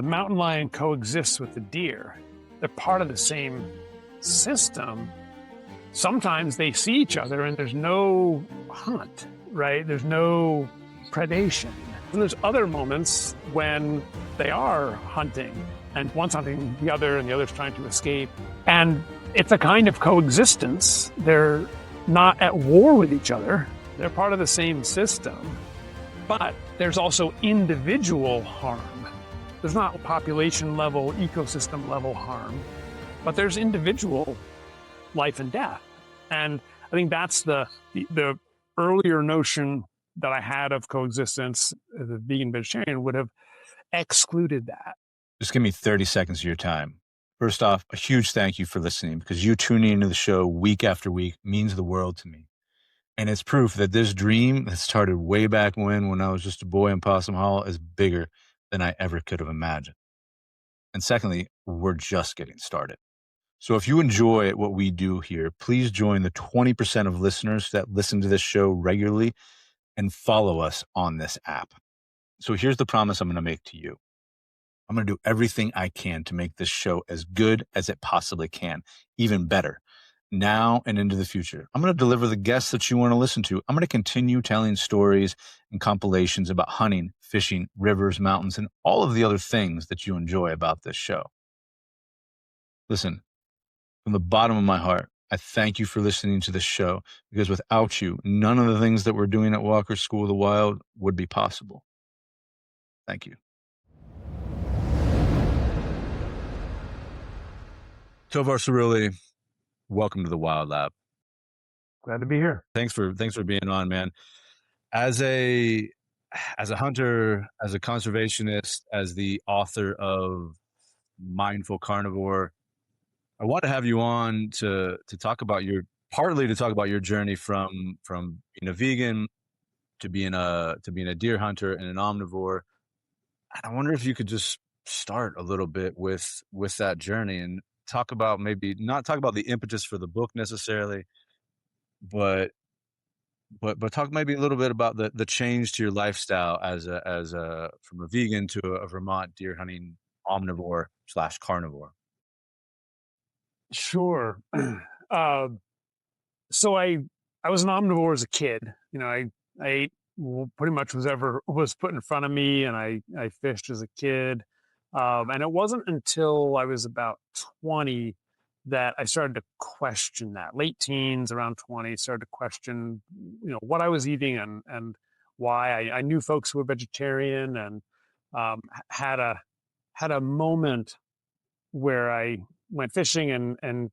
The mountain lion coexists with the deer. They're part of the same system. Sometimes they see each other and there's no hunt, right? There's no predation. And there's other moments when they are hunting, and one's hunting the other and the other's trying to escape. And it's a kind of coexistence. They're not at war with each other. They're part of the same system. But there's also individual harm. There's not population level, ecosystem level harm, but there's individual life and death. And I think that's the earlier notion that I had of coexistence as a vegan vegetarian would have excluded that. Just give me 30 seconds of your time. First off, a huge thank you for listening, because you tuning into the show week after week means the world to me. And it's proof that this dream that started way back when I was just a boy in Possum Hollow is bigger than I ever could have imagined. And secondly, we're just getting started. So if you enjoy what we do here, please join the 20% of listeners that listen to this show regularly and follow us on this app. So here's the promise I'm going to make to you. I'm going to do everything I can to make this show as good as it possibly can, even better, now and into the future. I'm going to deliver the guests that you want to listen to. I'm going to continue telling stories and compilations about hunting, fishing, rivers, mountains, and all of the other things that you enjoy about this show. Listen, from the bottom of my heart, I thank you for listening to this show, because without you, none of the things that we're doing at Walker School of the Wild would be possible. Thank you. Tovar Cerulli, welcome to the Wild Lab. Glad to be here. Thanks for being on, man. As a hunter, as a conservationist, as the author of Mindful Carnivore, I want to have you on to talk about your journey from being a vegan to being a deer hunter and an omnivore. And I wonder if you could just start a little bit with that journey and talk about, maybe not talk about the impetus for the book necessarily, but talk maybe a little bit about the change to your lifestyle as a from a vegan to a Vermont deer hunting omnivore / carnivore. Sure. So I was an omnivore as a kid. I ate pretty much whatever was put in front of me, and I fished as a kid. And it wasn't until I was about 20 that I started to question that. Late teens, around 20, started to question, what I was eating and why. I knew folks who were vegetarian, and had a moment where I went fishing and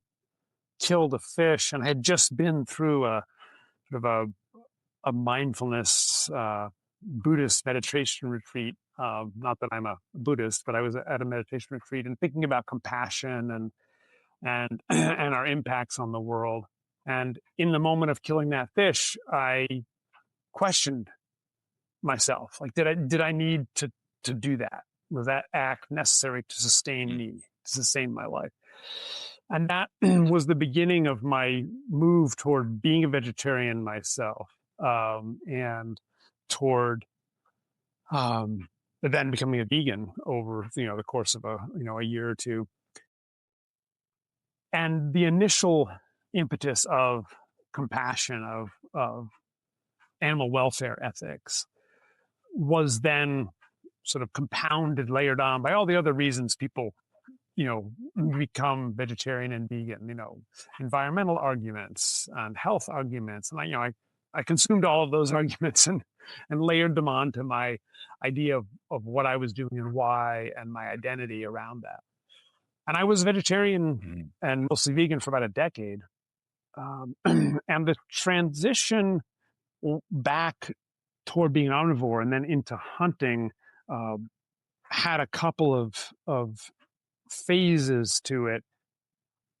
killed a fish, and I had just been through a sort of a mindfulness Buddhist meditation retreat. Not that I'm a Buddhist, but I was at a meditation retreat and thinking about compassion and our impacts on the world. And in the moment of killing that fish, I questioned myself. Like, did I need to do that? Was that act necessary to sustain me, to sustain my life? And that was the beginning of my move toward being a vegetarian myself, and toward then becoming a vegan over the course of a year or two. And the initial impetus of compassion, of animal welfare ethics, was then sort of compounded, layered on by all the other reasons people become vegetarian and vegan, environmental arguments and health arguments. And I consumed all of those arguments and layered them onto my idea of what I was doing and why, and my identity around that. And I was vegetarian and mostly vegan for about a decade. And the transition back toward being an omnivore and then into hunting had a couple of phases to it.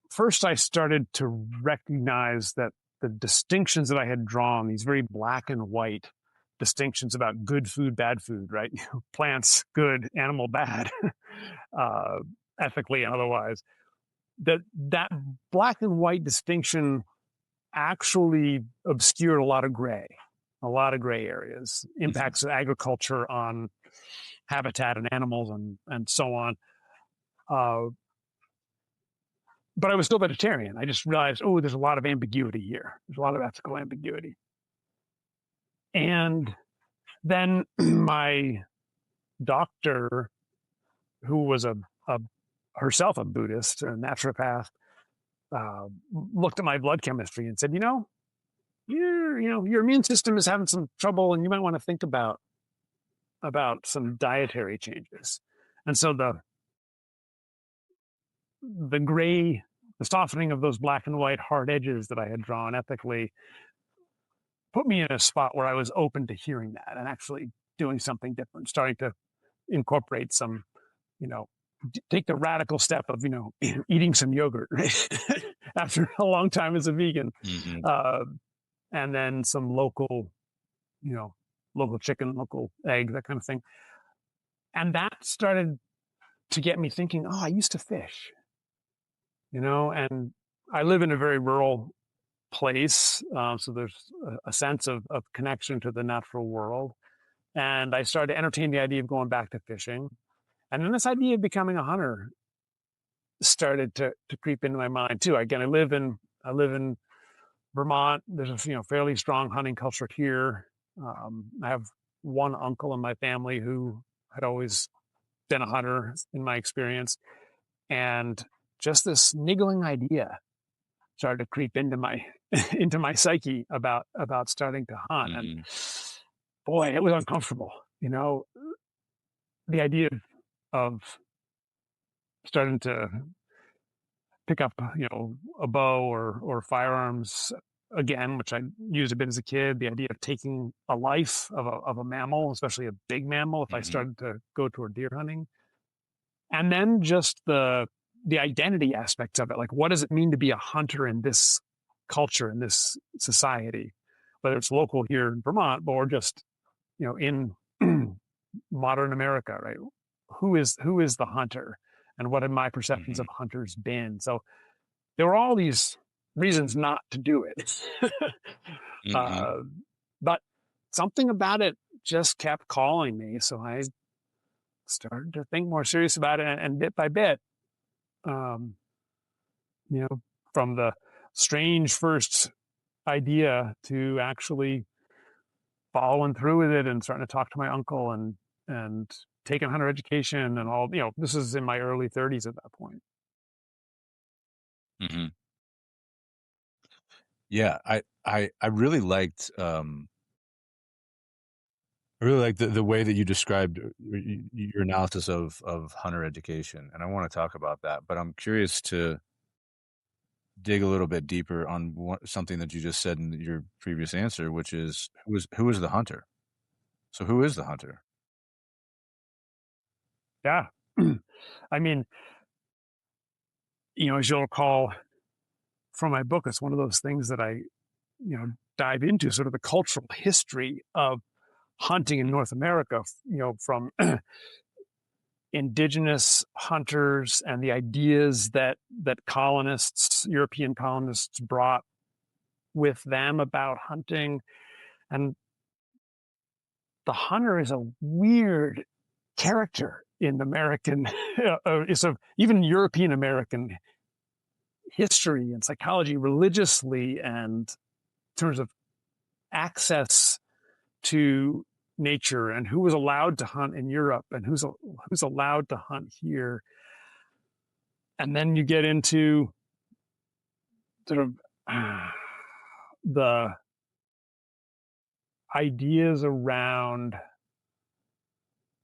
First, I started to recognize that the distinctions that I had drawn, these very black and white distinctions about good food, bad food, right? Plants good, animal bad, ethically and otherwise. That black and white distinction actually obscured a lot of gray areas, impacts of agriculture on habitat and animals and so on. Uh, but I was still vegetarian. I just realized, oh, there's a lot of ambiguity here. There's a lot of ethical ambiguity. And then my doctor, who was a herself a Buddhist, a naturopath, looked at my blood chemistry and said, your immune system is having some trouble, and you might want to think about some dietary changes. And so the gray, the softening of those black and white hard edges that I had drawn ethically put me in a spot where I was open to hearing that and actually doing something different, starting to incorporate some, take the radical step of, eating some yogurt, right? After a long time as a vegan. Mm-hmm. And then some local, local chicken, local egg, that kind of thing. And that started to get me thinking, oh, I used to fish, and I live in a very rural place. So there's a sense of connection to the natural world. And I started to entertain the idea of going back to fishing. And then this idea of becoming a hunter started to creep into my mind too. Again, I live in Vermont. There's a fairly strong hunting culture here. I have one uncle in my family who had always been a hunter in my experience, and just this niggling idea started to creep into my into my psyche about starting to hunt. Mm-hmm. And boy, it was uncomfortable. The idea of starting to pick up, a bow or firearms again, which I used a bit as a kid. The idea of taking a life of a mammal, especially a big mammal, if I started to go toward deer hunting, and then just the identity aspects of it. Like, what does it mean to be a hunter in this culture, in this society, whether it's local here in Vermont or just, in modern America, right? Who is the hunter, and what have my perceptions of hunters been? So there were all these reasons not to do it. But something about it just kept calling me. So I started to think more serious about it, and bit by bit, from the strange first idea to actually following through with it and starting to talk to my uncle and taking hunter education and all, this is in my early 30s at that point. Mm-hmm. Yeah, I really liked the way that you described your analysis of hunter education, and I want to talk about that. But I'm curious to dig a little bit deeper on something that you just said in your previous answer, which is who is the hunter? So who is the hunter? Yeah. I mean, as you'll recall from my book, it's one of those things that I, dive into, sort of the cultural history of hunting in North America, from indigenous hunters and the ideas that European colonists brought with them about hunting. And the hunter is a weird character in American, even European American history and psychology, religiously, and in terms of access to nature and who was allowed to hunt in Europe and who's allowed to hunt here. And then you get into sort of the ideas around,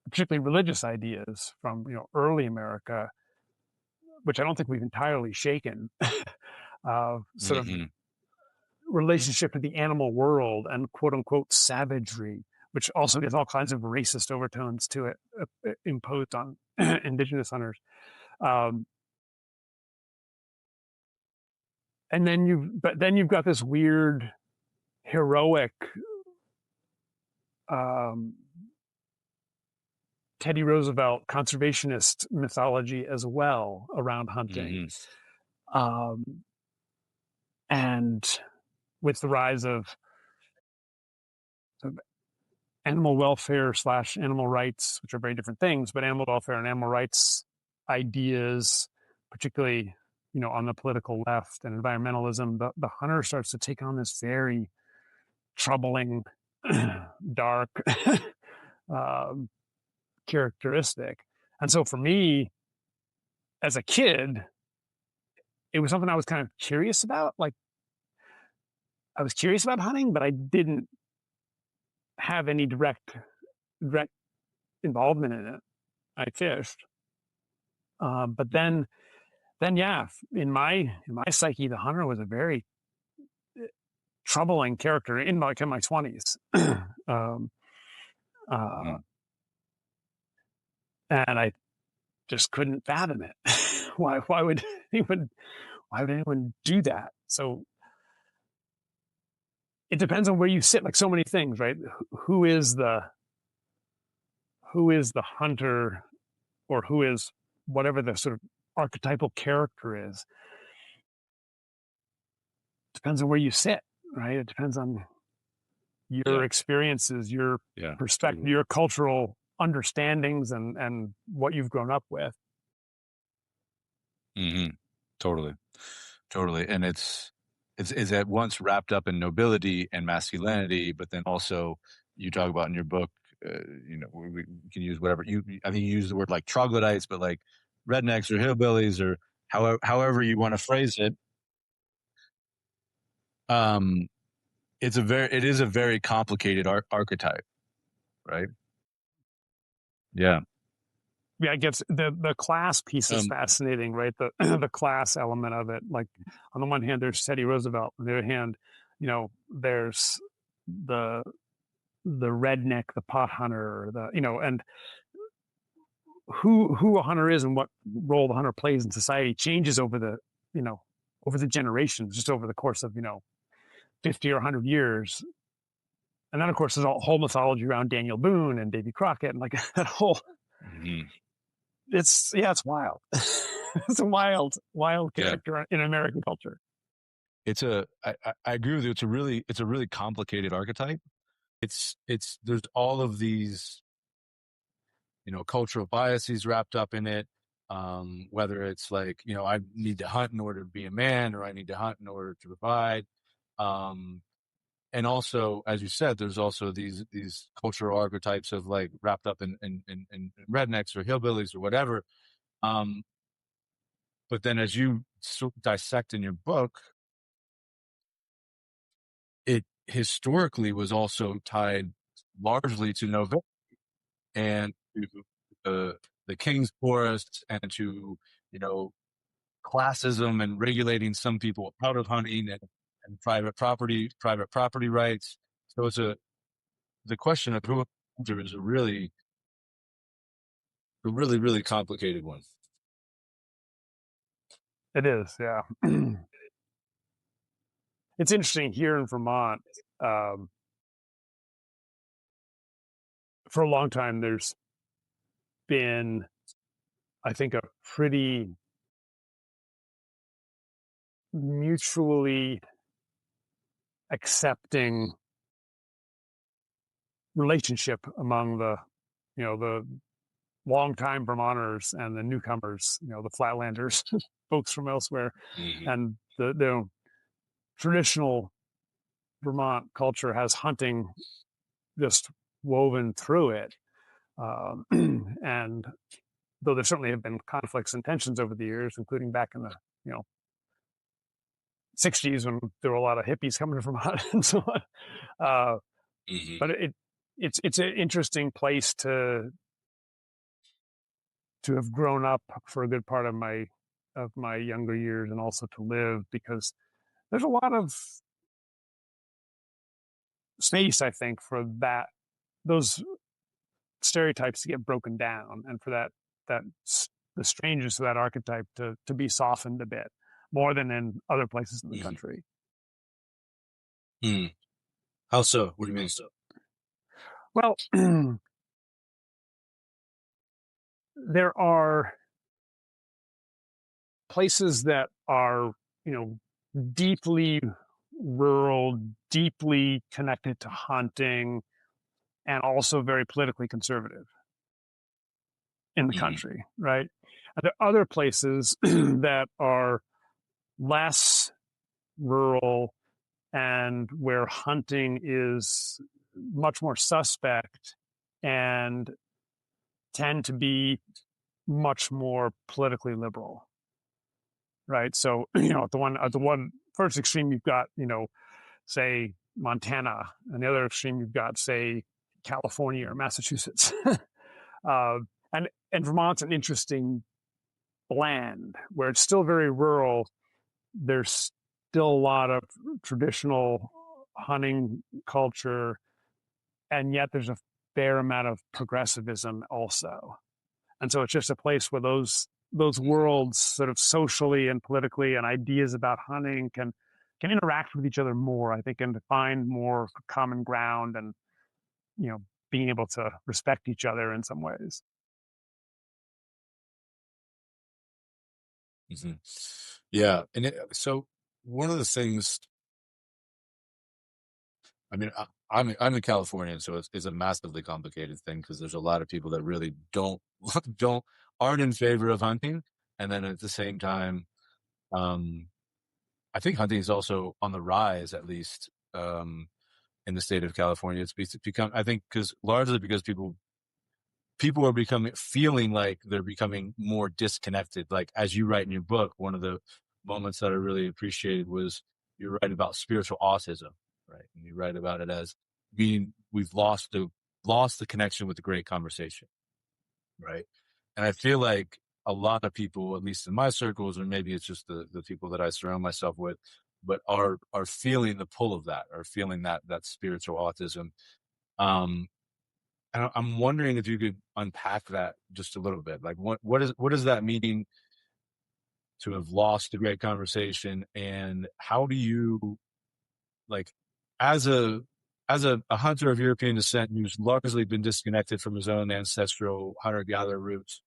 particularly religious ideas from early America, which I don't think we've entirely shaken. Sort of relationship to the animal world and quote unquote savagery, which also has all kinds of racist overtones to it, imposed on indigenous hunters. And then you've got this weird heroic Teddy Roosevelt conservationist mythology as well around hunting. And with the rise of animal welfare / animal rights, which are very different things, but animal welfare and animal rights ideas, particularly, on the political left and environmentalism, the hunter starts to take on this very troubling, dark um, characteristic. And so for me, as a kid, it was something I was kind of curious about. Like, I was curious about hunting, but I didn't have any direct involvement in it. I fished, but then yeah, in my psyche, the hunter was a very troubling character in my 20s. um, uh, Mm. and I just couldn't fathom it. Why would anyone why would anyone do that? So it depends on where you sit, like so many things, right? Who is the hunter, or who is whatever the sort of archetypal character is? Depends on where you sit, right? It depends on your Yeah. experiences, your Yeah. perspective, Totally. your cultural understandings, and what you've grown up with. Hmm. Totally. Totally. And it's at once wrapped up in nobility and masculinity, but then also you talk about in your book, we can use whatever I think you use the word like troglodytes, but like rednecks or hillbillies or however you want to phrase it. Um, it is a very complicated archetype, right? Yeah. Yeah, it gets the class piece is Um, fascinating, right? The the class element of it. Like, on the one hand, there's Teddy Roosevelt. On the other hand, there's the redneck, the pot hunter, and who a hunter is and what role the hunter plays in society changes you know, over the generations, just over the course of 50 or 100 years. And then, of course, there's a whole mythology around Daniel Boone and Davy Crockett, and like that whole. mhm. It's wild. It's a wild Yeah. character in American culture. I agree with you. It's a really complicated archetype. There's all of these, cultural biases wrapped up in it. Whether it's like, I need to hunt in order to be a man, or I need to hunt in order to provide. Um, and also, as you said, there's also these cultural archetypes of like wrapped up in rednecks or hillbillies or whatever. Um, but then as you dissect in your book, it historically was also tied largely to nobility and to the king's forest and to, you know, classism and regulating some people out of hunting and private property rights. So the question of who a hunter is a really, really complicated one. It is, yeah. It's interesting here in Vermont. Um, for a long time, there's been, I think, a pretty mutually accepting relationship among the longtime Vermonters and the newcomers, the Flatlanders, folks from elsewhere, Mm-hmm. and the traditional Vermont culture has hunting just woven through it. And though there certainly have been conflicts and tensions over the years, including back in the you know 60s when there were a lot of hippies coming to Vermont and so on. Uh, Mm-hmm. but it's an interesting place to have grown up for a good part of my younger years, and also to live, because there's a lot of space, I think, for those stereotypes to get broken down, and for that the strangeness of that archetype to be softened a bit more than in other places in the Mm-hmm. country. Mm. How so? What do you mean so? Well, there are places that are, deeply rural, deeply connected to hunting, and also very politically conservative in the country, right? There are other places that are less rural and where hunting is much more suspect and tend to be much more politically liberal, right? So, at the one first extreme, you've got, say Montana, and the other extreme, you've got, say, California or Massachusetts. uh, and Vermont's an interesting blend where it's still very rural. There's still a lot of traditional hunting culture, and yet there's a fair amount of progressivism also. And so it's just a place where those worlds, sort of socially and politically, and ideas about hunting can interact with each other more, I think, and to find more common ground, and being able to respect each other in some ways. Yeah, and so one of the things, I mean, I'm a Californian, so it's a massively complicated thing because there's a lot of people that really don't don't aren't in favor of hunting, and then at the same time, um, I think hunting is also on the rise, at least in the state of California. It's become, I think, largely because people are feeling like they're becoming more disconnected. Like, as you write in your book, one of the moments that I really appreciated was you write about spiritual autism, right? And you write about it as being, we've lost the connection with the great conversation, right? And I feel like a lot of people, at least in my circles, or maybe it's just the people that I surround myself with, but are feeling the pull of that, or feeling that spiritual autism. Um, and I'm wondering if you could unpack that just a little bit. Like, what does that mean to have lost a great conversation, and how do you, like, as a hunter of European descent who's largely been disconnected from his own ancestral hunter-gatherer roots,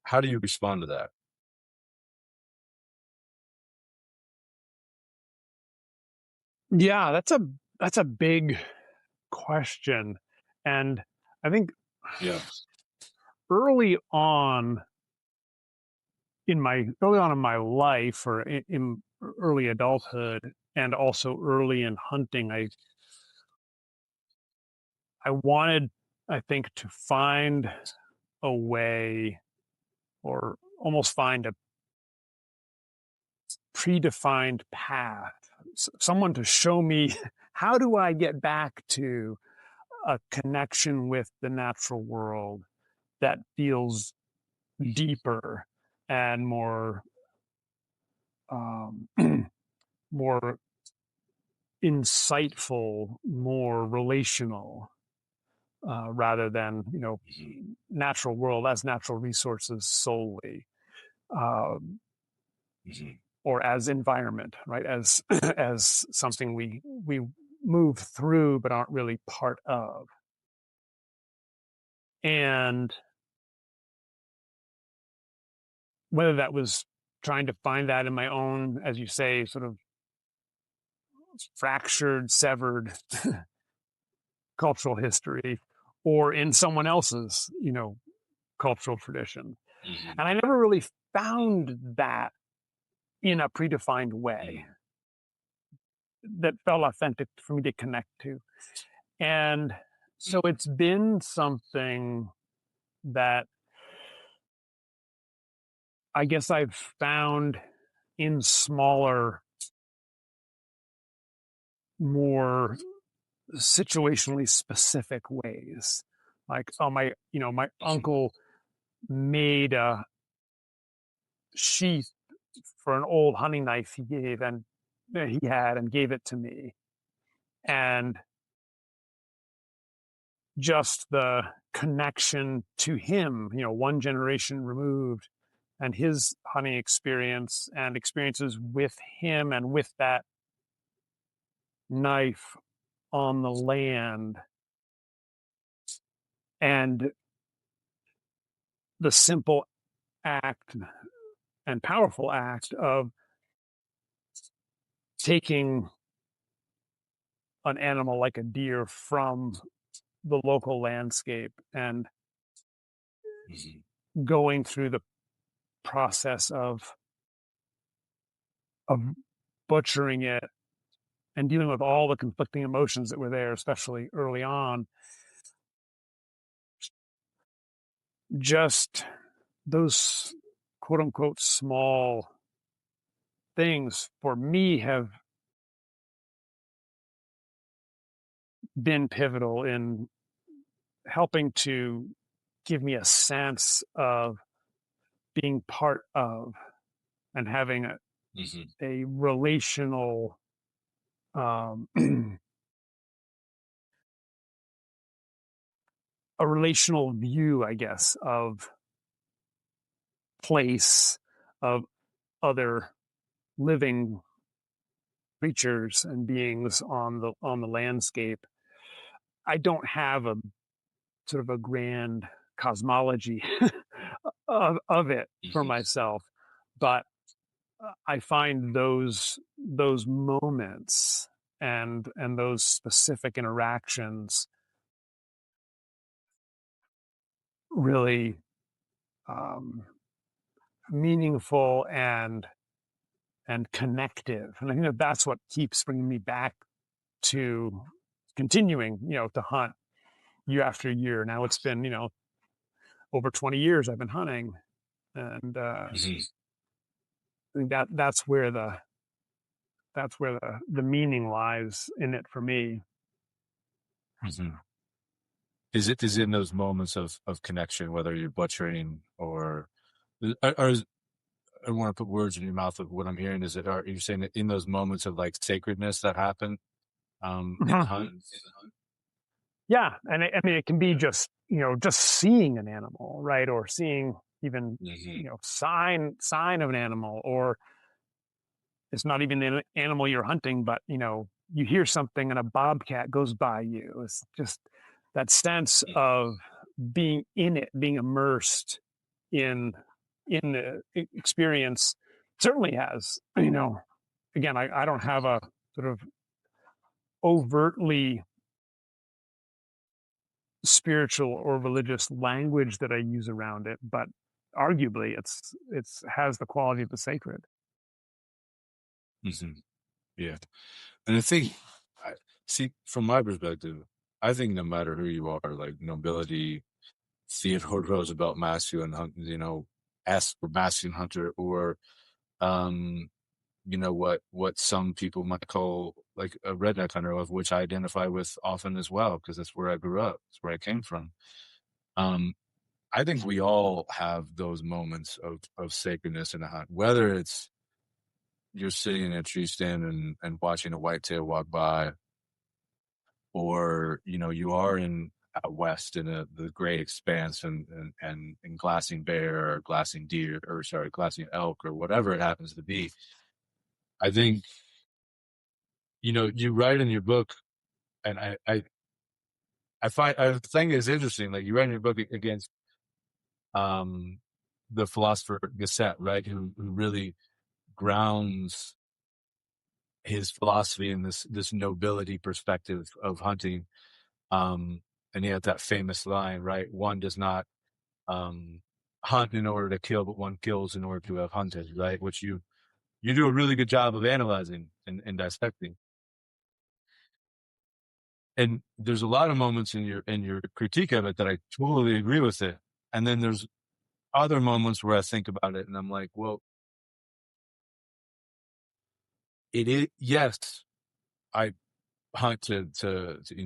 how do you respond to that? Yeah, that's a big question, and I think Yeah. early on early on in my life, or in early adulthood, and also early in hunting, I wanted, I think, to find a way, or almost find a predefined path, someone to show me how do I get back to a connection with the natural world that feels deeper and more um, more insightful, more relational, rather than natural world as natural resources solely, um, or as environment, right? As as something we move through but aren't really part of. And whether that was trying to find that in my own, as you say, sort of fractured, severed cultural history, or in someone else's, cultural tradition. And I never really found that in a predefined way that felt authentic for me to connect to. And so it's been something that I guess I've found in smaller, more situationally specific ways. Like, oh, my uncle made a sheath for an old hunting knife he had and gave it to me. And just the connection to him, one generation removed, and his hunting experience and experiences with him and with that knife on the land, and the simple act and powerful act of taking an animal like a deer from the local landscape and Mm-hmm. going through the process of butchering it and dealing with all the conflicting emotions that were there, especially early on. Just those quote unquote small things for me have been pivotal in helping to give me a sense of being part of and having Mm-hmm. a relational um, a relational view, I guess, of place, of other living creatures and beings on the landscape. I don't have a sort of a grand cosmology of it for Mm-hmm. myself, but I find those moments and those specific interactions really um, meaningful and connective. And I think that that's what keeps bringing me back to continuing, to hunt year after year. Now it's been, over 20 years I've been hunting, and Mm-hmm. I think that's where the meaning lies in it for me. Mm-hmm. Is it in those moments of connection, whether you're butchering or I don't want to put words in your mouth of what I'm hearing. Are you saying that in those moments of like sacredness that happen in the Mhm. hunt? Yeah, and I mean it can be just seeing an animal, right, or seeing even Mm-hmm. sign of an animal, or it's not even the animal you're hunting, but you hear something and a bobcat goes by you. It's just that sense of being in it, being immersed in the experience. Certainly has, again, I don't have a sort of overtly spiritual or religious language that I use around it, but arguably it's has the quality of the sacred. Mm-hmm. Yeah. And I think, I see, from my perspective, I think no matter who you are, like nobility, Theodore Roosevelt, masculine, S for masculine hunter, or um, what some people might call like a redneck hunter, of which I identify with often as well, because that's where I grew up, that's where I came from. Um, I think we all have those moments of sacredness in a hunt, whether it's you're sitting in a tree stand and watching a whitetail walk by, or you are in out west in the great expanse and glassing bear or glassing deer, or sorry, glassing elk, or whatever it happens to be. I think you write in your book, and I think it's interesting, like you write in your book against um the philosopher Gasset, right, who really grounds his philosophy in this nobility perspective of hunting. And he had that famous line, right? One does not um, hunt in order to kill, but one kills in order to have hunted, right? Which you do a really good job of analyzing and dissecting. And there's a lot of moments in your critique of it that I totally agree with it. And then there's other moments where I think about it and I'm like, well, it is, yes, I hunt to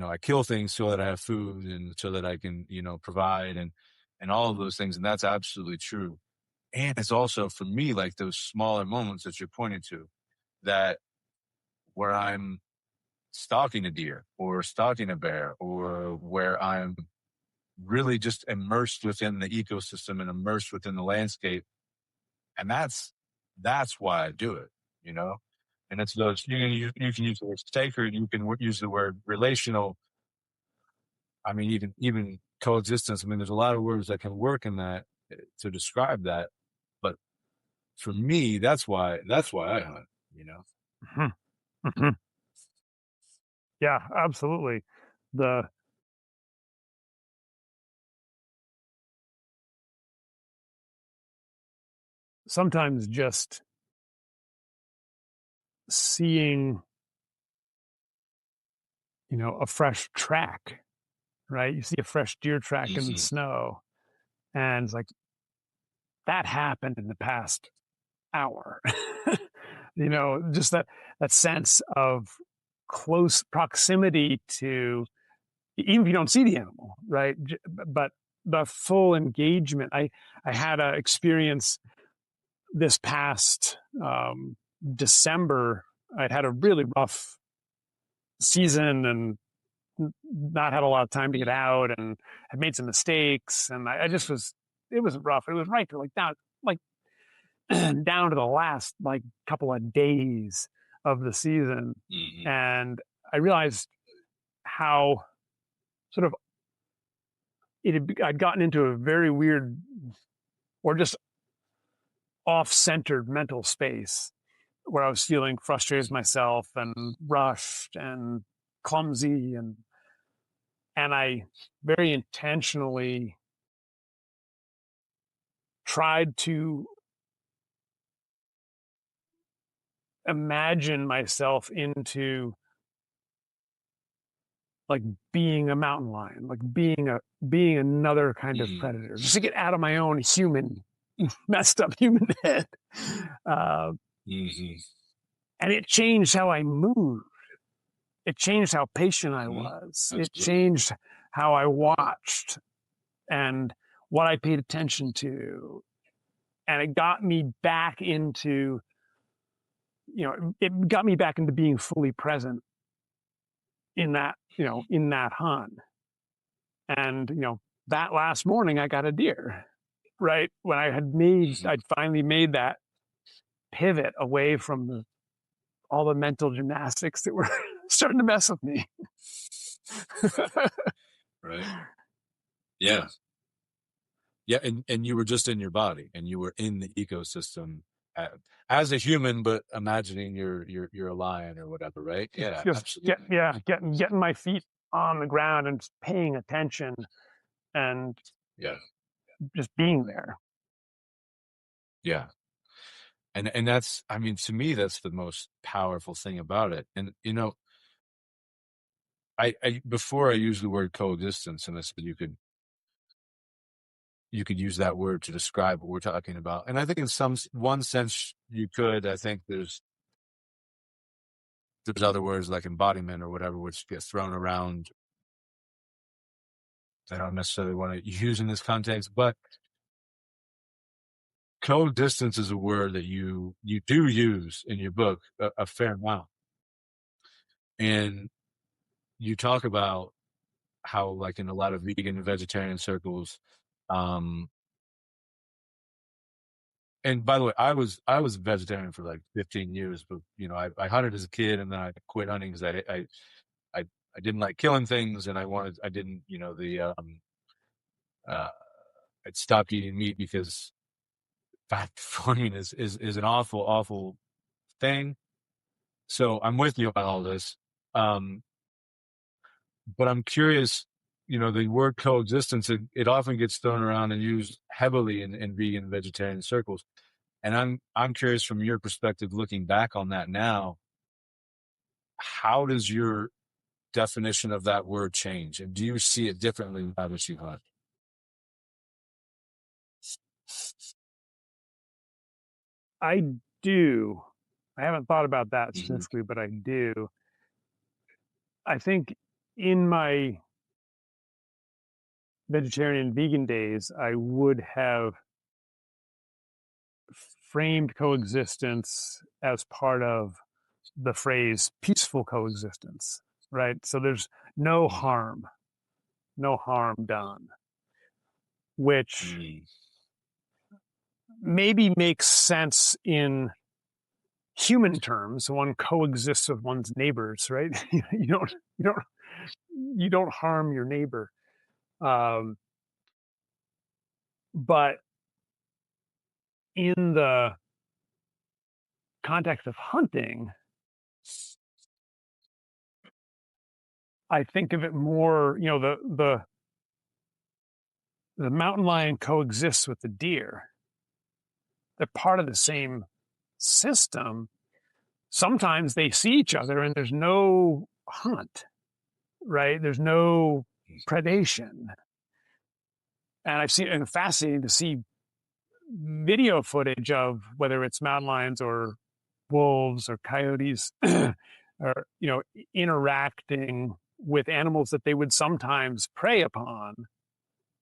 I kill things so that I have food and so that I can, provide and all of those things. And that's absolutely true. And it's also for me, like those smaller moments that you're pointing to, that where I'm stalking a deer or stalking a bear, or where I'm really just immersed within the ecosystem and immersed within the landscape. And that's why I do it, you know? And it's those, you can use the word sacred, you can use the word relational. I mean, even coexistence. I mean, there's a lot of words that can work in that to describe that. But for me, that's why I hunt, you know? Mhm, mhm. Yeah, absolutely. The sometimes just seeing, a fresh track, right? You see a fresh deer track in the Hmm. snow, and it's like, that happened in the past hour. Just that sense of close proximity to, even if you don't see the animal, right? But the full engagement. I had a experience this past December. I'd had a really rough season and not had a lot of time to get out, and had made some mistakes, and I just was. It was rough. It was right to like down, like down to the last like couple of days of the season, Hmm. and I realized how sort of I'd gotten into a very weird or just off-centered mental space where I was feeling frustrated with myself and rushed and clumsy, and I very intentionally tried to imagine myself into like being a mountain lion, like being another kind of Hmm. predator, just to get out of my own human, messed up human head. Uh, Hmm. and it changed how I moved. It changed how patient I Hmm. was. It Absolutely. changed how I watched and what I paid attention to. And it got me back into, it got me back into being fully present in that hunt. And, that last morning I got a deer, right? When Hmm. I'd finally made that pivot away from all the mental gymnastics that were starting to mess with me. Right. Yeah. Yeah, and you were just in your body, and you were in the ecosystem a as a human, but imagining you're a lion or whatever, right? Yeah, Just absolutely. getting my feet on the ground and just paying attention and Yeah, just being there. yeah, and that's I mean, to me, that's the most powerful thing about it, and, I before I used the word coexistence, and I said you could use that word to describe what we're talking about, and I think in one sense you could. I think there's other words like embodiment or whatever, which get thrown around I don't necessarily want to use in this context, but coexistence is a word that you do use in your book a fair amount, and you talk about how, like in a lot of vegan and vegetarian circles, um, and by the way, I was a vegetarian for like 15 years, but I hunted as a kid, and then I quit hunting because I I didn't like killing things, and I didn't the uh, I'd stopped eating meat because fat forming is an awful thing. So I'm with you on all this. Um, but I'm curious, the word coexistence, it often gets thrown around and used heavily in vegan and vegetarian circles. And I'm curious from your perspective, looking back on that now, how does your definition of that word change? And do you see it differently now that you hunt? I do. I haven't thought about that Hmm. specifically, but I do. I think in my vegetarian vegan days, I would have framed coexistence as part of the phrase peaceful coexistence, right? So there's no harm, no harm done, which Mm. maybe makes sense in human terms. One coexists with one's neighbors, right? You don't, you don't harm your neighbor. Um, but in the context of hunting, I think of it more, the mountain lion coexists with the deer, they're part of the same system. Sometimes they see each other and there's no hunt, right? There's no predation. And I've seen, and fascinating to see video footage of whether it's mountain lions or wolves or coyotes or, interacting with animals that they would sometimes prey upon,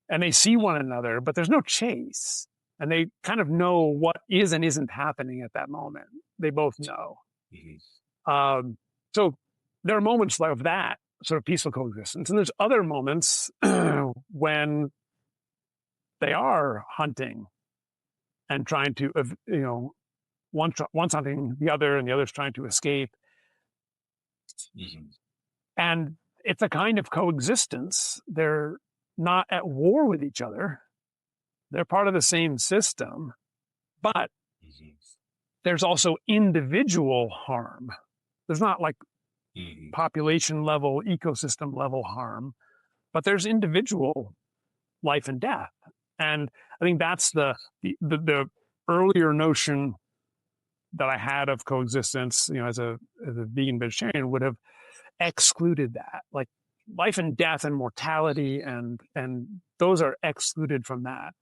and they see one another, but there's no chase, and they kind of know what is and isn't happening at that moment. They both know. So there are moments of that sort of peaceful coexistence, and there's other moments when they are hunting and trying to, one's hunting the other and the other's trying to escape. And it's a kind of coexistence. They're not at war with each other. They're part of the same system, but there's also individual harm. There's not like population level, ecosystem level harm, but there's individual life and death. And I think that's the earlier notion that I had of coexistence, as a vegan vegetarian, would have excluded that. Like life and death and mortality and those are excluded from that.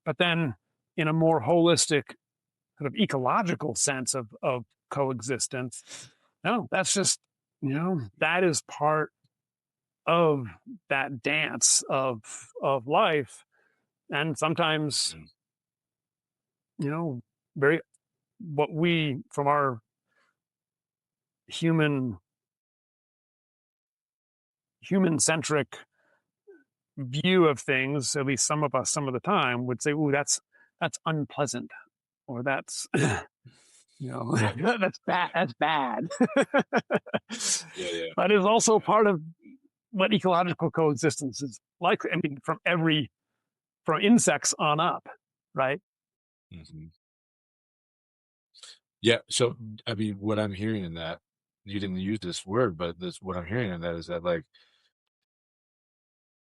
But then in a more holistic sort of ecological sense of coexistence, no, that's just, that is part of that dance of life. And sometimes, very, what we, from our human-centric view of things, at least some of us, some of the time, would say, "Ooh, that's unpleasant," or "That's that's bad. That's bad." But it's also part of what ecological coexistence is like. I mean, from insects on up, right? Yeah. So, I mean, what I'm hearing in that, you didn't use this word, but what I'm hearing in that is that, like,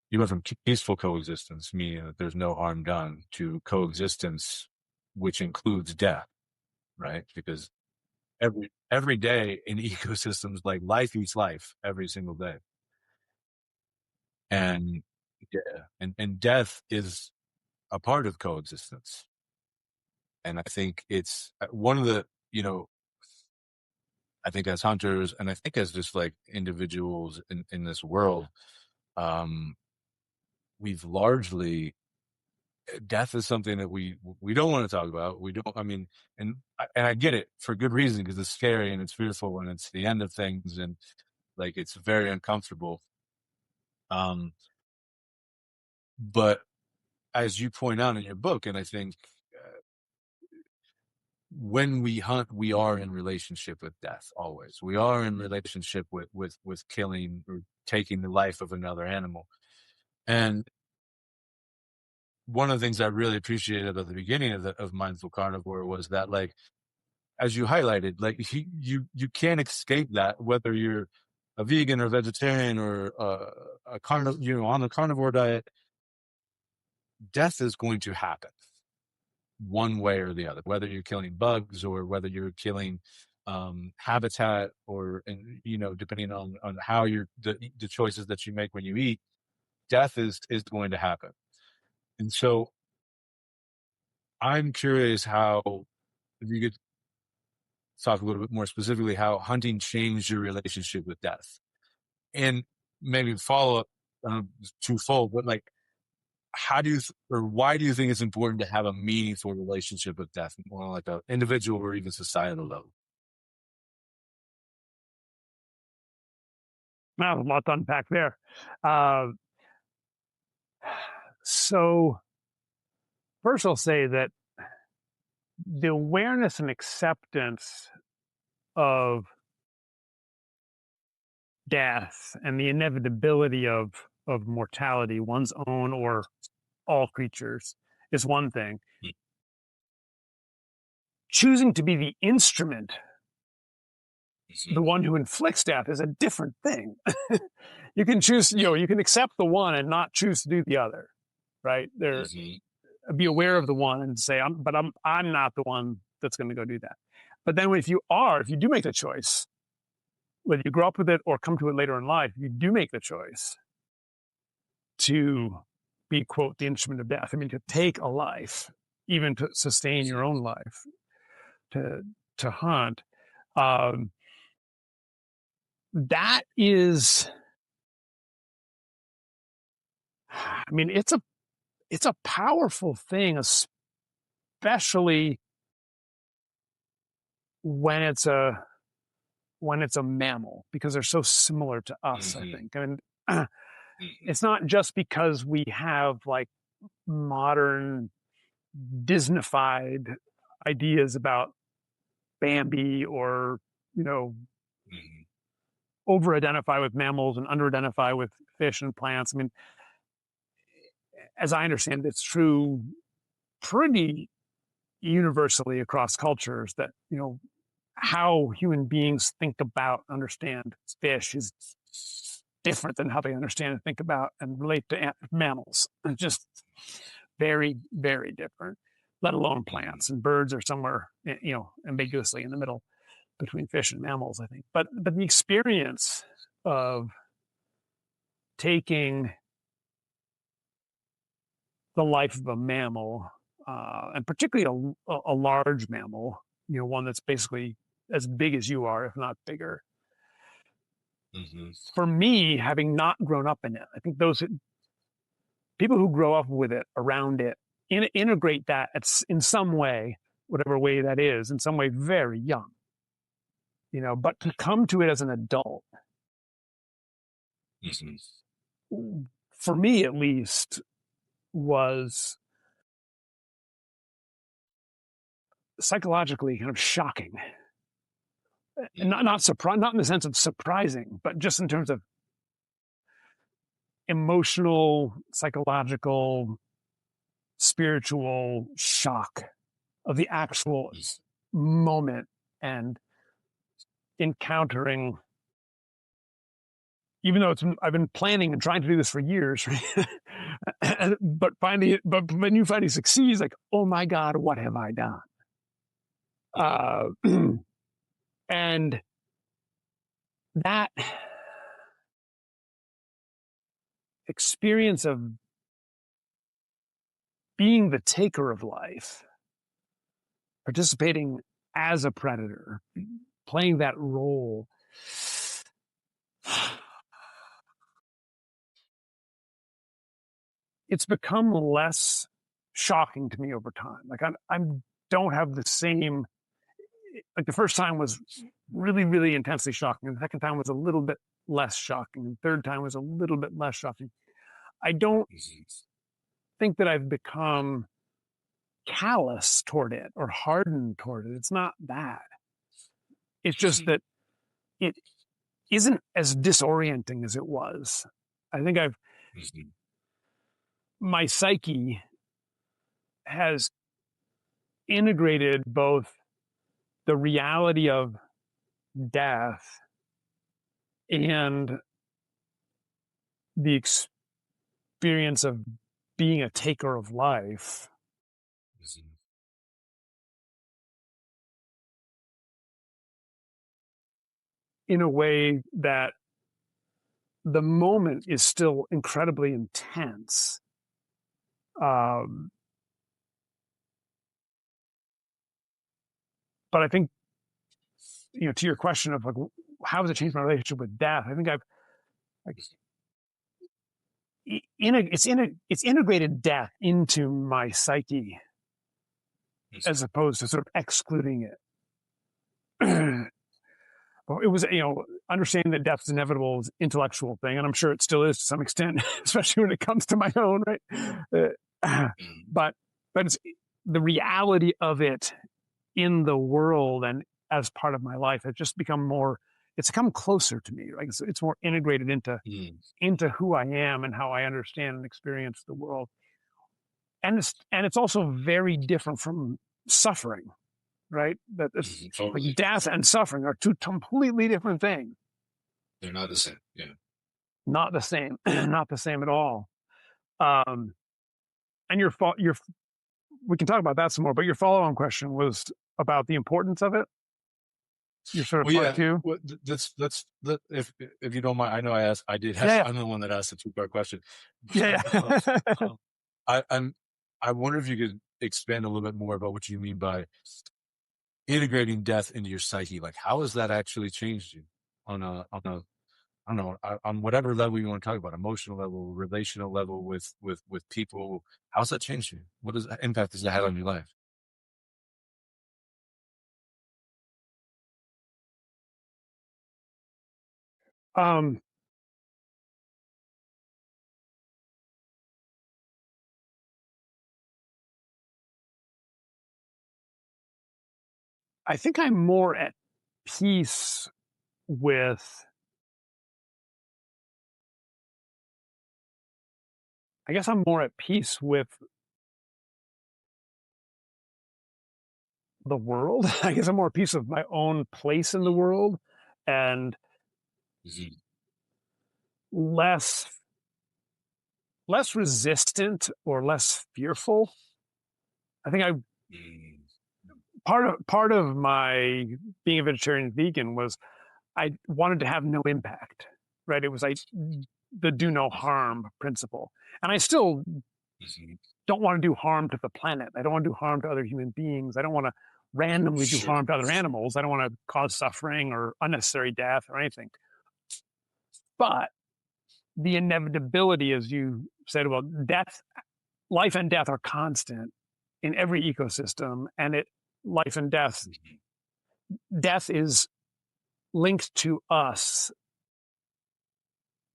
you went from peaceful coexistence, meaning that there's no harm done, to coexistence, which includes death, right? Because every day in ecosystems, like, life eats life every single day. And and death is a part of coexistence. And I think it's one of the, I think as hunters, and I think as just like individuals in this world, we've largely, death is something that we don't want to talk about. We don't, I mean, and I get it for good reason, because it's scary and it's fearful and it's the end of things, and like it's very uncomfortable. But as you point out in your book, and I think when we hunt, we are in relationship with death. Always, we are in relationship with killing or taking the life of another animal. And one of the things I really appreciated at the beginning of Mindful Carnivore was that, like, as you highlighted, like, you can't escape that, whether you're a vegan or vegetarian or a on a carnivore diet. Death is going to happen one way or the other, whether you're killing bugs or whether you're killing habitat, or, and depending on how the choices that you make when you eat, death is going to happen. And so I'm curious how, if you could talk a little bit more specifically, how hunting changed your relationship with death, and maybe follow up, twofold, but like, how do you, or why do you think it's important to have a meaningful relationship with death, more like an individual or even societal level? Wow, a lot to unpack there. So first, I'll say that the awareness and acceptance of death and the inevitability of mortality, one's own or all creatures, is one thing. Choosing to be the instrument, the one who inflicts death, is a different thing. You can choose, you can accept the one and not choose to do the other, right? be aware of the one and say, I'm not the one that's going to go do that. But then if you do make the choice, whether you grow up with it or come to it later in life, you do make the choice to be, quote, the instrument of death. I mean, to take a life, even to sustain your own life, to hunt. That is, I mean, it's a powerful thing, especially when it's a mammal, because they're so similar to us. I think. I mean, it's not just because we have like modern Disneyfied ideas about Bambi, or over-identify with mammals and under-identify with fish and plants. I mean, as I understand it, it's true pretty universally across cultures that, how human beings think about, understand fish is different than how they understand and think about and relate to mammals. It's just very, very different, let alone plants. And birds are somewhere, ambiguously in the middle between fish and mammals, I think. But the experience of taking the life of a mammal, and particularly a large mammal, one that's basically as big as you are, if not bigger. For me, having not grown up in it, I think those people who grow up with it, around it, integrate that in some way, whatever way that is, in some way very young. But to come to it as an adult, for me at least, was psychologically kind of shocking. And not in the sense of surprising, but just in terms of emotional, psychological, spiritual shock of the actual moment and encountering. Even though I've been planning and trying to do this for years, but when you finally succeed, it's like, oh my God, what have I done? And that experience of being the taker of life, participating as a predator, playing that role, it's become less shocking to me over time. Like I don't have the same. Like the first time was really, really intensely shocking. The second time was a little bit less shocking. The third time was a little bit less shocking. I don't think that I've become callous toward it or hardened toward it. It's not that. It's just that it isn't as disorienting as it was. I think my psyche has integrated both the reality of death and the experience of being a taker of life in a way that the moment is still incredibly intense. But I think, to your question of like, how has it changed my relationship with death? I think it's integrated death into my psyche as opposed to sort of excluding it. Well, it was, understanding that death is inevitable is an intellectual thing, and I'm sure it still is to some extent, especially when it comes to my own, right? But it's the reality of it in the world and as part of my life has just become it's come closer to me. Like it's more integrated into who I am and how I understand and experience the world. And it's also very different from suffering, right? That Totally. like death and suffering are two completely different things. They're not the same. Yeah. Not the same. Not the same at all. And we can talk about that some more. But your follow-on question was about the importance of it. Your sort of Well, part yeah. two. Well, if you don't mind, I know I did. Yeah, I'm the one that asked the two-part question. yeah. Um, I wonder if you could expand a little bit more about what you mean by integrating death into your psyche. Like, how has that actually changed you on I don't know, on whatever level you want to talk about, emotional level, relational level with people? How's that changed you? What impact does that have on your life? um, I think I'm more at peace with. I guess I'm more at peace with the world. I guess I'm more at peace with my own place in the world, and Mhm. less resistant or less fearful. I think I Mm. part of my being a vegetarian and vegan was I wanted to have no impact, right? It was like the do no harm principle. And I still Mhm. don't want to do harm to the planet. I don't want to do harm to other human beings. I don't want to randomly do Sure. harm to other animals. I don't want to cause suffering or unnecessary death or anything. But the inevitability, as you said, well, life and death are constant in every ecosystem, and life and Mhm. death is linked to us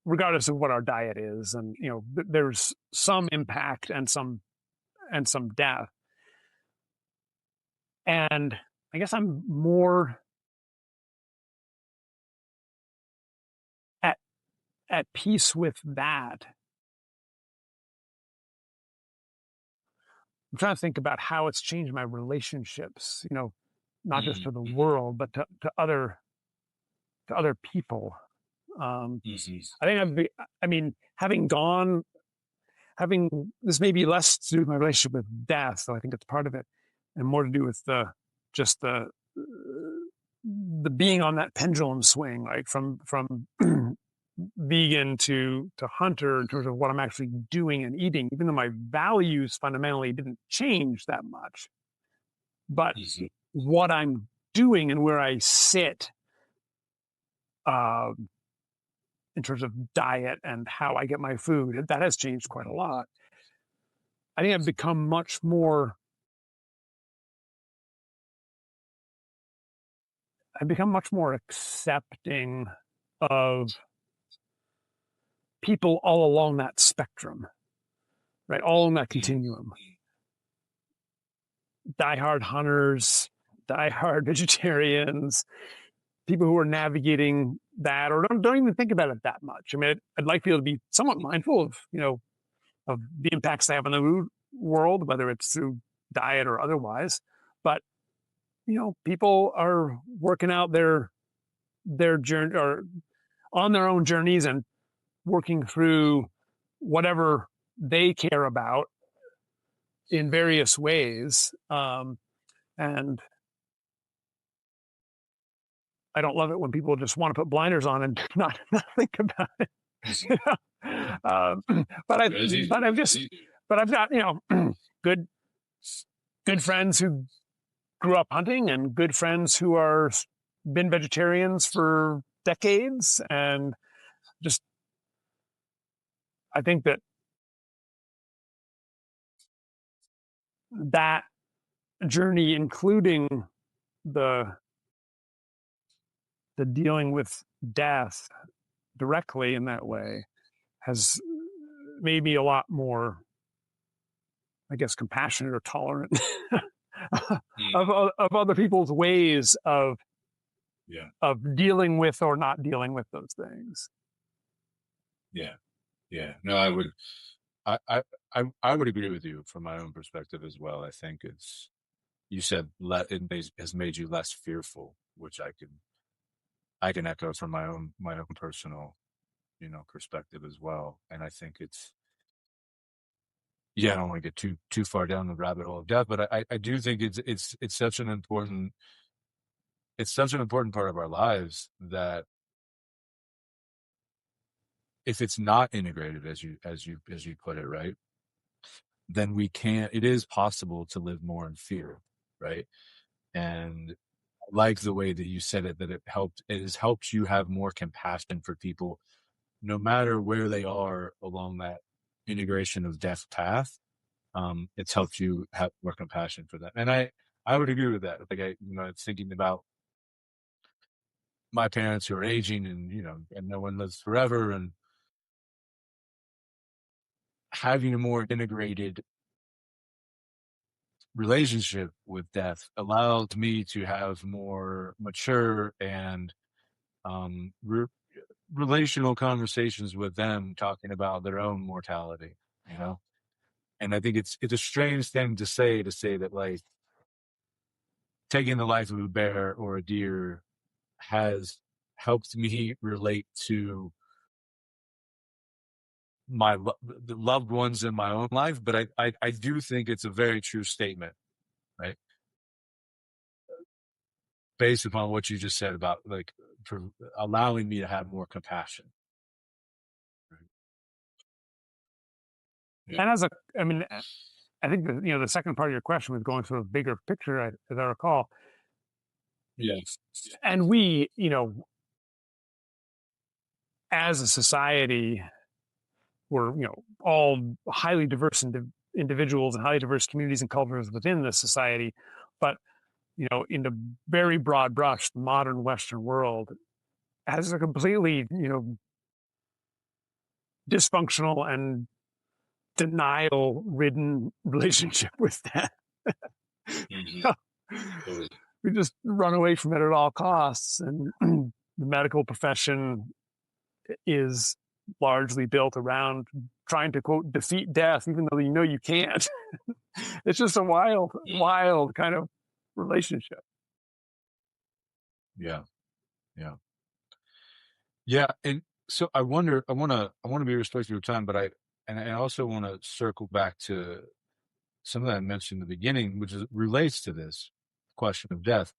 regardless of what our diet is, and there's some impact and some death. And I guess I'm more at peace with that. I'm trying to think about how it's changed my relationships, not just Mhm. to the Mhm. world, but to other people. Mhm. I think I mean, having this may be less to do with my relationship with death, so I think it's part of it, and more to do with just the being on that pendulum swing, like from vegan to hunter in terms of what I'm actually doing and eating, even though my values fundamentally didn't change that much, but Mhm. what I'm doing and where I sit uh, in terms of diet and how I get my food, that has changed quite a lot. I think I've become much more accepting of people all along that spectrum, right? All in that Mhm. continuum. Diehard hunters, diehard vegetarians, people who are navigating that or don't even think about it that much. I mean, I'd like people to be somewhat mindful of, of the impacts they have on the world, whether it's through diet or otherwise. But, people are working out their journey or on their own journeys and working through whatever they care about in various ways. And I don't love it when people just want to put blinders on and not think about it. Mhm. um, but I, As you but I've as just, you but I've got good friends who grew up hunting and good friends who are been vegetarians for decades, and just I think that journey, including the dealing with death directly in that way, has made me a lot more, I guess, compassionate or tolerant Mm. of other people's ways Yeah, of dealing with or not dealing with those things. Yeah. Yeah. No, I would. I would agree with you from my own perspective as well. I think you said has made you less fearful, which I can echo from my own personal perspective as well. And I think yeah, I don't want to get too far down the rabbit hole of death, but I do think it's such an important part of our lives that if it's not integrated, as you put it, right, then it is possible to live more in fear, right? And I like the way that you said it, that it has helped you have more compassion for people, no matter where they are along that integration of death path. It's helped you have more compassion for that. And I would agree with that. Like it's thinking about my parents who are aging and, and no one lives forever, and having a more integrated relationship with death allowed me to have more mature and relational conversations with them, talking about their own mortality, you know. And I think it's a strange thing to say that, like, taking the life of a bear or a deer has helped me relate to the loved ones in my own life. But I do think it's a very true statement, right? Based upon what you just said about, like, allowing me to have more compassion. And I mean, I think the second part of your question was going sort of bigger picture, as I recall. Yes. And we, as a society, we're all highly diverse individuals and highly diverse communities and cultures within the society, but in the very broad brush, the modern Western world has a completely dysfunctional and denial-ridden relationship with that. Totally. We just run away from it at all costs, and the medical profession is largely built around trying to, quote, defeat death, even though you can't. It's just a wild kind of relationship. Yeah. Yeah. Yeah. And so I want to be respectful of your time, but I also want to circle back to something I mentioned in the beginning, which relates to this question of death,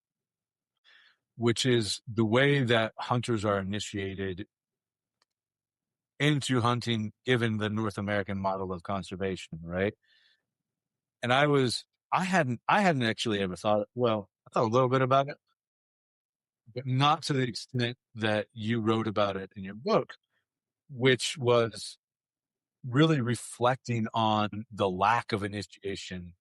which is the way that hunters are initiated into hunting, given the North American model of conservation, right? And I hadn't actually ever thought. Well, I thought a little bit about it, but not to the extent that you wrote about it in your book, which was really reflecting on the lack of initiation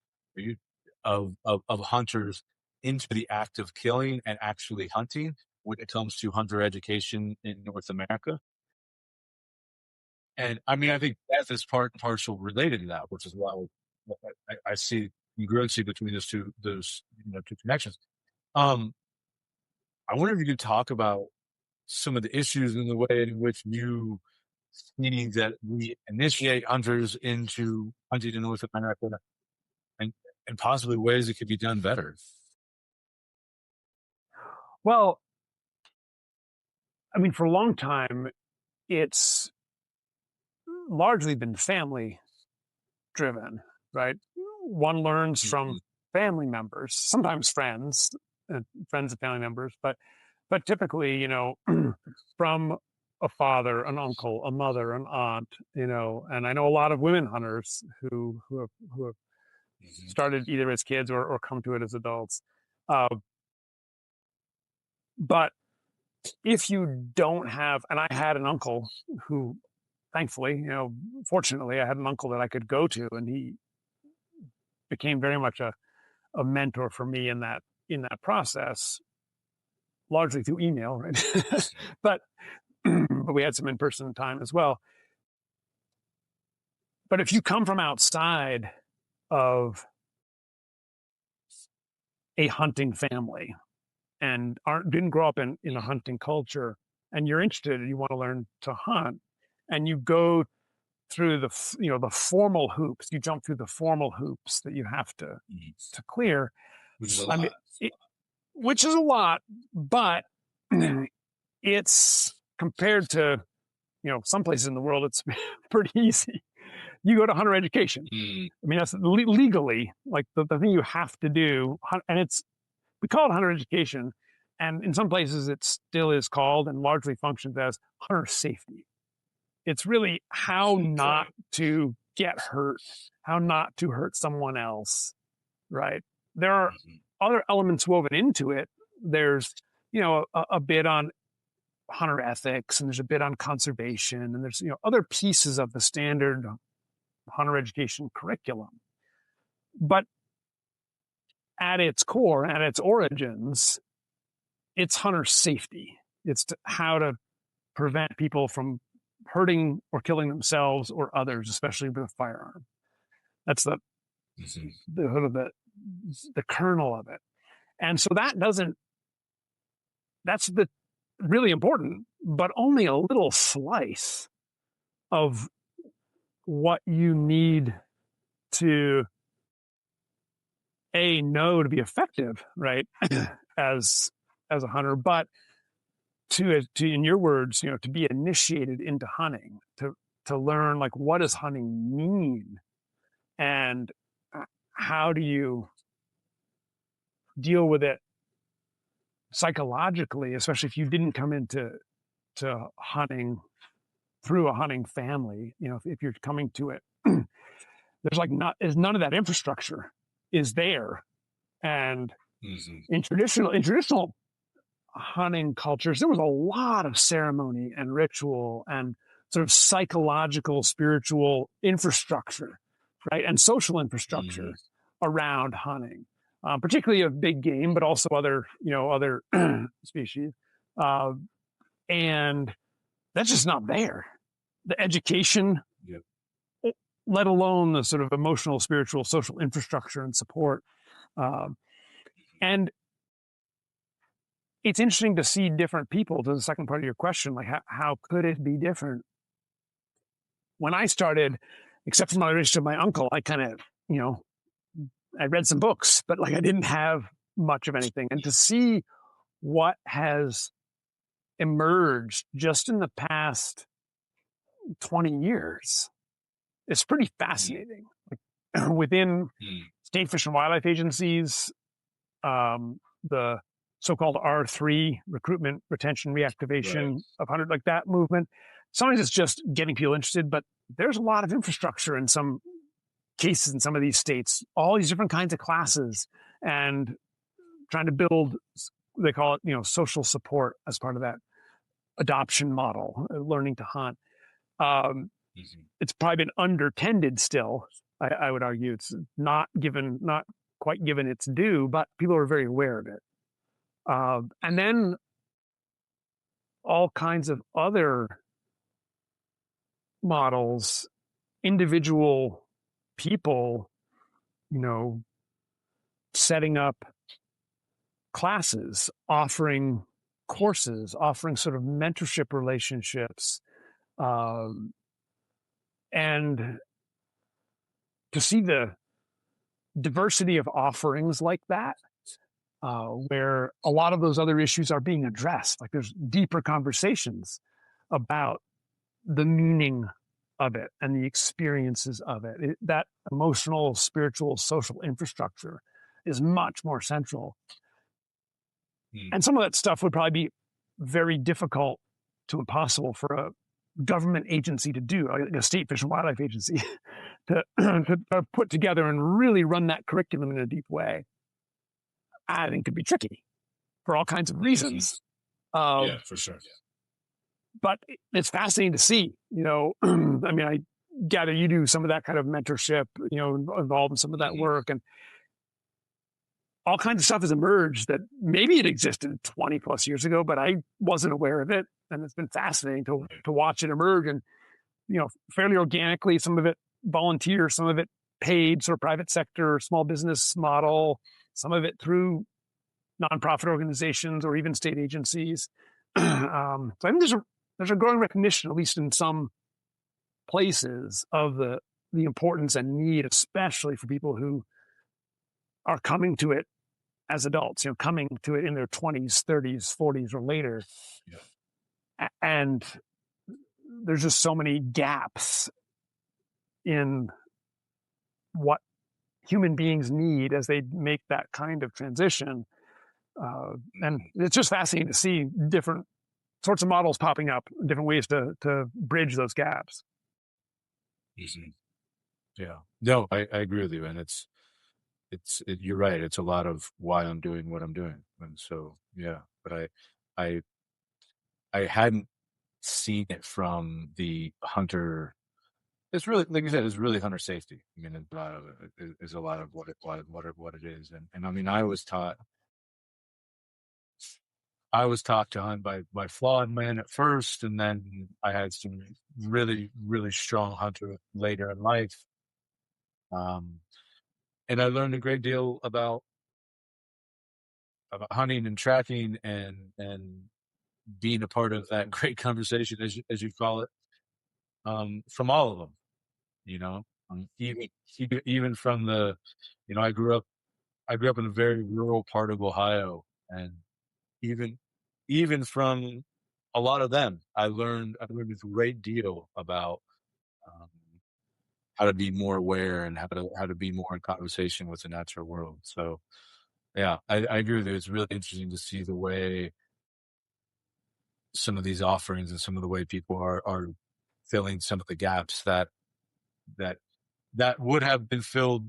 of hunters into the act of killing and actually hunting when it comes to hunter education in North America. And I mean, I think death is part and parcel related to that, which is why I see congruency between those two connections. I wonder if you could talk about some of the issues in the way in which you see that we initiate hunters into hunting in North America, and possibly ways it could be done better. Well, I mean, for a long time, it's largely been family driven, right? One learns from family members, sometimes friends of family members, but typically, from a father, an uncle, a mother, an aunt, and I know a lot of women hunters who have started either as kids or come to it as adults. Uh, but if you don't have, and I had an uncle who, thankfully, fortunately, I had an uncle that I could go to, and he became very much a mentor for me in that process, largely through email, right? but but we had some in-person time as well. But if you come from outside of a hunting family and didn't grow up in a hunting culture, and you're interested and you want to learn to hunt, and you go through the formal hoops, you jump through the formal hoops that you have to clear, Which is a I mean, lot. which is a lot, but it's compared to some places in the world, it's pretty easy you go to hunter education. Mm. I mean, that's legally like the thing you have to do. And we call it hunter education. And in some places it still is called and largely functions as hunter safety. It's really how not to get hurt, how not to hurt someone else, right? There are other elements woven into it. There's, a bit on hunter ethics, and there's a bit on conservation, and there's, other pieces of the standard hunter education curriculum. But at its core, at its origins, it's hunter safety. It's how to prevent people from hurting or killing themselves or others, especially with a firearm. That's the kernel of it. And so that's the really important, but only a little slice of what you need to know to be effective, right? as a hunter, but to in your words, to be initiated into hunting, to learn like what does hunting mean, and how do you deal with it psychologically, especially if you didn't come into hunting through a hunting family. If you're coming to it, there's none of that infrastructure is there. And in traditional hunting cultures, there was a lot of ceremony and ritual and sort of psychological, spiritual infrastructure, right? And social infrastructure around hunting, particularly of big game, but also other species. And that's just not there. The education, let alone the sort of emotional, spiritual, social infrastructure and support. And it's interesting to see different people, to the second part of your question, like how could it be different? When I started, except for my relationship with my uncle, I kind of, I read some books, but like I didn't have much of anything. And to see what has emerged just in the past 20 years, it's pretty fascinating. Like, within state fish and wildlife agencies, the so-called R3, recruitment, retention, reactivation of hunter, like that movement. Sometimes it's just getting people interested, but there's a lot of infrastructure in some cases in some of these states, all these different kinds of classes, and trying to build, they call it, social support as part of that adoption model, learning to hunt. It's probably been undertended still, I would argue. It's not quite given its due, but people are very aware of it. And then all kinds of other models, individual people, setting up classes, offering courses, offering sort of mentorship relationships, and to see the diversity of offerings like that, where a lot of those other issues are being addressed. Like there's deeper conversations about the meaning of it and the experiences of it. That emotional, spiritual, social infrastructure is much more central. And some of that stuff would probably be very difficult to impossible for a government agency to do, like a state fish and wildlife agency, to put together and really run that curriculum in a deep way. I think could be tricky for all kinds of reasons. Yeah, for sure. But it's fascinating to see, I mean, I gather you do some of that kind of mentorship, involved in some of that work, and all kinds of stuff has emerged that maybe it existed 20 plus years ago, but I wasn't aware of it. And it's been fascinating to watch it emerge, and, fairly organically, some of it volunteer, some of it paid, sort of private sector, small business model, some of it through nonprofit organizations or even state agencies. So I think there's a growing recognition, at least in some places, of the importance and need, especially for people who are coming to it as adults, coming to it in their 20s, 30s, 40s, or later. And there's just so many gaps in what human beings need as they make that kind of transition. And it's just fascinating to see different sorts of models popping up, different ways to bridge those gaps. Yeah, no, I agree with you, and you're right. It's a lot of why I'm doing what I'm doing, and so yeah. But I hadn't seen it from the hunter. It's really, like you said, it's really hunter safety. I mean, a lot of it is a lot of what it is, and I mean, I was taught to hunt by flawed men at first, and then I had some really, really strong hunter later in life. And I learned a great deal about hunting and tracking and being a part of that great conversation, as you call it, from all of them. You know, even from the, I grew up in a very rural part of Ohio, and even from a lot of them, I learned a great deal about um, how to be more aware and how to be more in conversation with the natural world. So yeah, I agree with you. It's really interesting to see the way some of these offerings and some of the way people are filling some of the gaps that would have been filled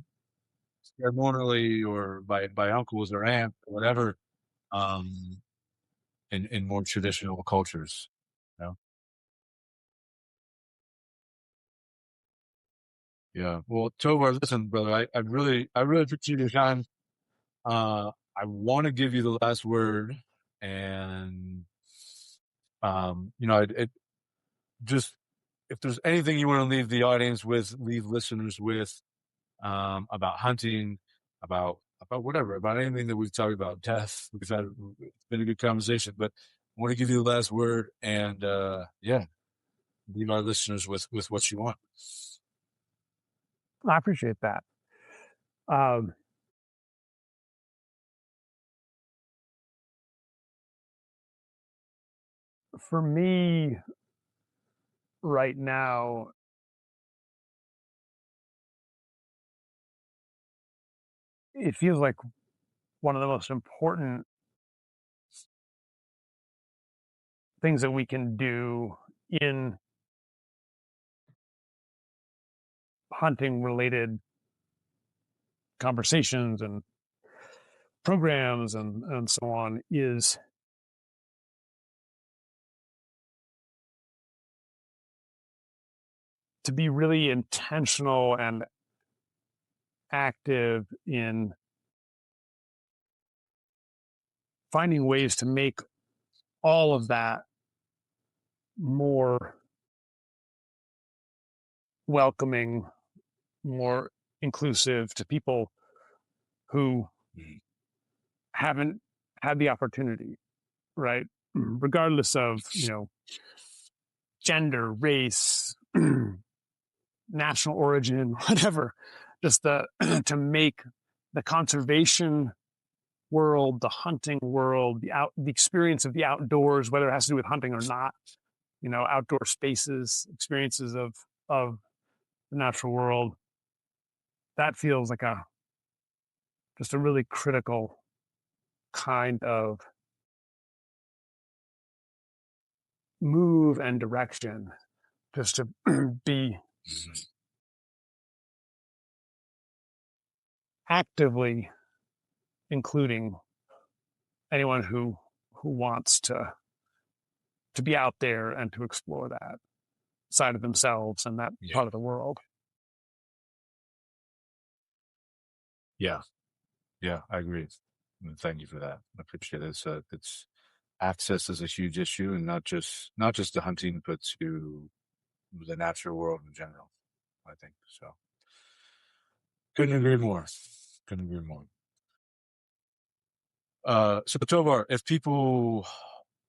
ceremonially or by uncles or aunts or whatever, in more traditional cultures. You know? Yeah. Well, Tovar, listen, brother, I really appreciate your time. I want to give you the last word, and just, if there's anything you want to leave the audience with, leave listeners with, about hunting, about whatever, about anything that we've talked about, death. It's been a good conversation, but I want to give you the last word, and yeah, leave our listeners with what you want. I appreciate that. Um, for me, right now, it feels like one of the most important things that we can do in hunting related conversations and programs and so on is to be really intentional and active in finding ways to make all of that more welcoming, more inclusive to people who haven't had the opportunity, right? Regardless of, gender, race, national origin, whatever, just to make the conservation world, the hunting world, the experience of the outdoors, whether it has to do with hunting or not, outdoor spaces, experiences of the natural world, that feels like just a really critical kind of move and direction, just to be actively including anyone who wants to be out there and to explore that side of themselves and that part of the world. Yeah, I agree. Thank you for that. I appreciate it. It's access is a huge issue, and not just to hunting, but to the natural world in general, I think. So couldn't agree more. So Tovar, if people,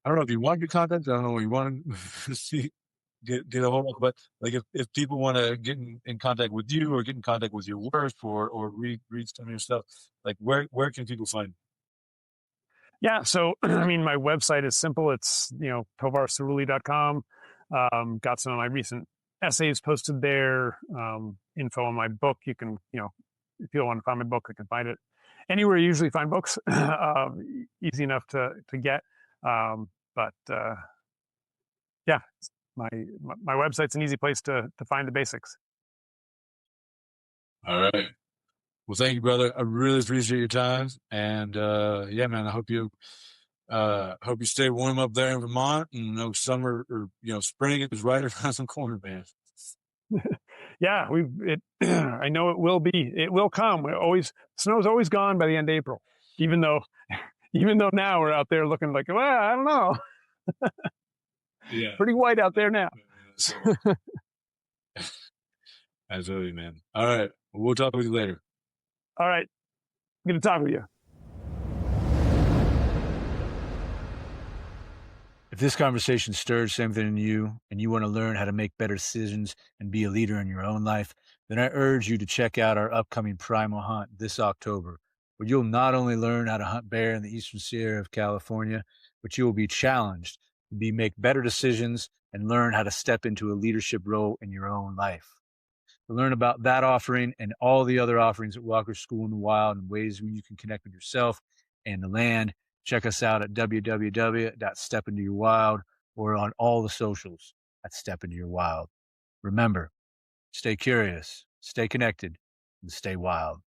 I don't know if you want your content, I don't know what you want to see, get a hold of, but like if people want to get in contact with you or get in contact with your work or read some of your stuff, like where can people find you? Yeah, so I mean, my website is simple. It's tovarcerulli.com. Got some of my recent essays posted there, info on my book. You can, if you want to find my book, you can find it anywhere you usually find books. Easy enough to get. But yeah, my website's an easy place to find the basics. All right. Well, thank you, brother. I really appreciate your time. And yeah, man, I hope you stay warm up there in Vermont, and summer or spring is right around the corner, man. Yeah, I know it will be. It will come. Snow's always gone by the end of April. Even though now we're out there looking like, well, I don't know. Yeah, pretty white out there now. Absolutely, man. All right, we'll talk with you later. All right, good to talk with you. If this conversation stirred something in you and you want to learn how to make better decisions and be a leader in your own life, then I urge you to check out our upcoming Primal Hunt this October, where you'll not only learn how to hunt bear in the Eastern Sierra of California, but you will be challenged to make better decisions and learn how to step into a leadership role in your own life. To learn about that offering and all the other offerings at Walker School in the Wild and ways you can connect with yourself and the land, check us out at www.stepintoyourwild or on all the socials at Step Into Your Wild. Remember, stay curious, stay connected, and stay wild.